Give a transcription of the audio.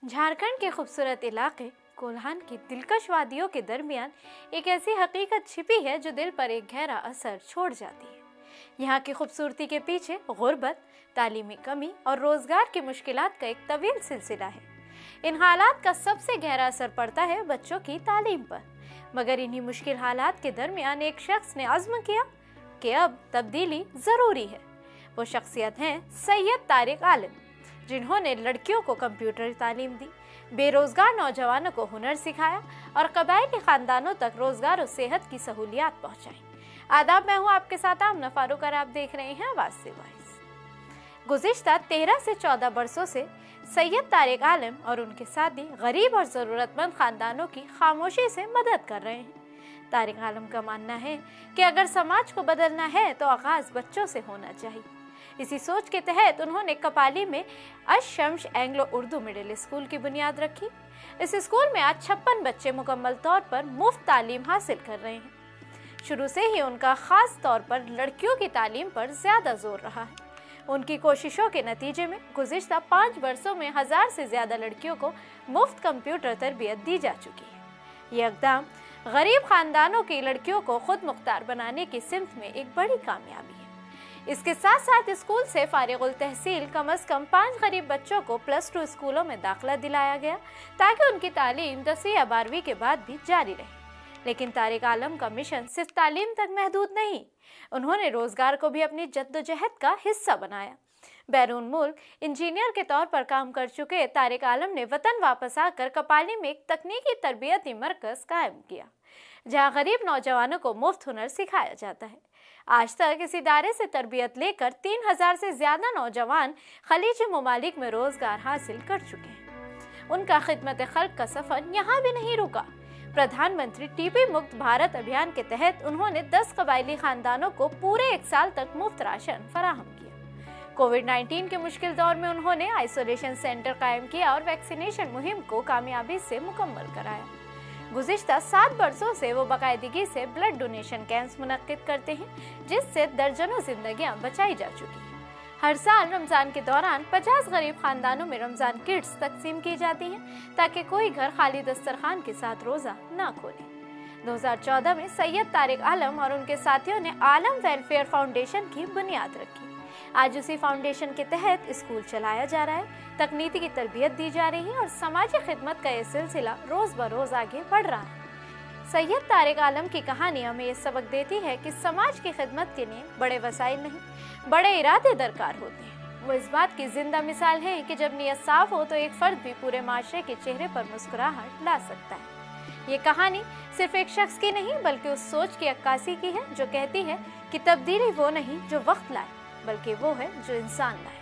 झारखंड के खूबसूरत इलाके कोल्हान की दिलकश वादियों के दरमियान एक ऐसी हकीकत छिपी है जो दिल पर एक गहरा असर छोड़ जाती है। यहाँ की खूबसूरती के पीछे गुर्बत, तालीमी कमी और रोजगार की मुश्किलात का एक तवील सिलसिला है। इन हालात का सबसे गहरा असर पड़ता है बच्चों की तालीम पर। मगर इन्हीं मुश्किल हालात के दरमियान एक शख्स ने अज़्म किया कि अब तब्दीली ज़रूरी है। वो शख्सियत हैं सैयद तारिक आलम, जिन्होंने लड़कियों को कंप्यूटर तालीम दी, बेरोजगार नौजवानों को हुनर सिखाया और कबायली खानदानों तक रोजगार और सेहत की सहूलियात पहुंचाई। आदाब, मैं हूं आपके साथ आमना फारूक और आप देख रहे हैं आवाज से वॉइस। गुज़िश्ता 13 से 14 बरसों से सैयद तारिक आलम और उनके साथी गरीब और ज़रूरतमंद खानदानों की खामोशी से मदद कर रहे हैं। तारिक आलम का मानना है कि अगर समाज को बदलना है तो आगाज़ बच्चों से होना चाहिए। इसी सोच के तहत उन्होंने कपाली में अशम्स एंग्लो उर्दू मिडिल स्कूल की बुनियाद रखी। इस स्कूल में आज 56 बच्चे मुकम्मल तौर पर मुफ्त तालीम हासिल कर रहे हैं। शुरू से ही उनका खास तौर पर लड़कियों की तालीम पर ज्यादा जोर रहा है। उनकी कोशिशों के नतीजे में गुज़िश्ता 5 वर्षों में 1000 से ज्यादा लड़कियों को मुफ्त कंप्यूटर तरबियत दी जा चुकी है। ये इक़दाम गरीब खानदानों की लड़कियों को खुद मुख्तार बनाने की सिमत में एक बड़ी कामयाबी है। इसके साथ साथ स्कूल से फारिगुल तहसील कम से कम 5 गरीब बच्चों को +2 स्कूलों में दाखिला दिलाया गया ताकि उनकी तालीम 10वीं या 12वीं के बाद भी जारी रहे। लेकिन तारिक आलम का मिशन सिर्फ तालीम तक महदूद नहीं, उन्होंने रोजगार को भी अपनी जद्दोजहद का हिस्सा बनाया। बैरून मुल्क इंजीनियर के तौर पर काम कर चुके तारिक आलम ने वतन वापस आकर कपाली में एक तकनीकी तरबियती मरकज कायम किया, जहां गरीब नौजवानों को मुफ्त हुनर सिखाया जाता है। आज तक इस इदारे से तरबियत लेकर 3000 से ज्यादा नौजवान खलीजी ममालिक में रोजगार हासिल कर चुके हैं। उनका खिदमत खल्क का सफर यहाँ भी नहीं रुका। प्रधानमंत्री टीबी मुक्त भारत अभियान के तहत उन्होंने 10 कबायली खानदानों को पूरे 1 साल तक मुफ्त राशन फराहम किया। कोविड-19 के मुश्किल दौर में उन्होंने आइसोलेशन सेंटर कायम किया और वैक्सीनेशन मुहिम को कामयाबी से मुकम्मल कराया। गुज़िश्ता 7 वर्षों से वो बाकायदगी से ब्लड डोनेशन कैंप्स मुनक्किद करते हैं, जिससे दर्जनों जिंदगियां बचाई जा चुकी हैं। हर साल रमजान के दौरान 50 गरीब खानदानों में रमजान किट्स तकसीम की जाती हैं ताकि कोई घर खाली दस्तरखान के साथ रोजा ना खोले। 2014 में सैयद तारिक आलम और उनके साथियों ने आलम वेलफेयर फाउंडेशन की बुनियाद रखी। आज उसी फाउंडेशन के तहत स्कूल चलाया जा रहा है, तकनीकी की तरबियत दी जा रही है और समाजी खिदमत का ये सिलसिला रोज बरोज आगे बढ़ रहा है। सैयद तारिक आलम की कहानी हमें ये सबक देती है कि समाज की खिदमत के लिए बड़े वसाइल नहीं, बड़े इरादे दरकार होते हैं। वो इस बात की जिंदा मिसाल है कि जब नीयत साफ हो तो एक फर्द भी पूरे माशरे के चेहरे पर मुस्कुराहट ला सकता है। ये कहानी सिर्फ एक शख्स की नहीं बल्कि उस सोच की अक्कासी की है जो कहती है कि तब्दीली वो नहीं जो वक्त लाए, बल्कि वो है जो इंसान लाए।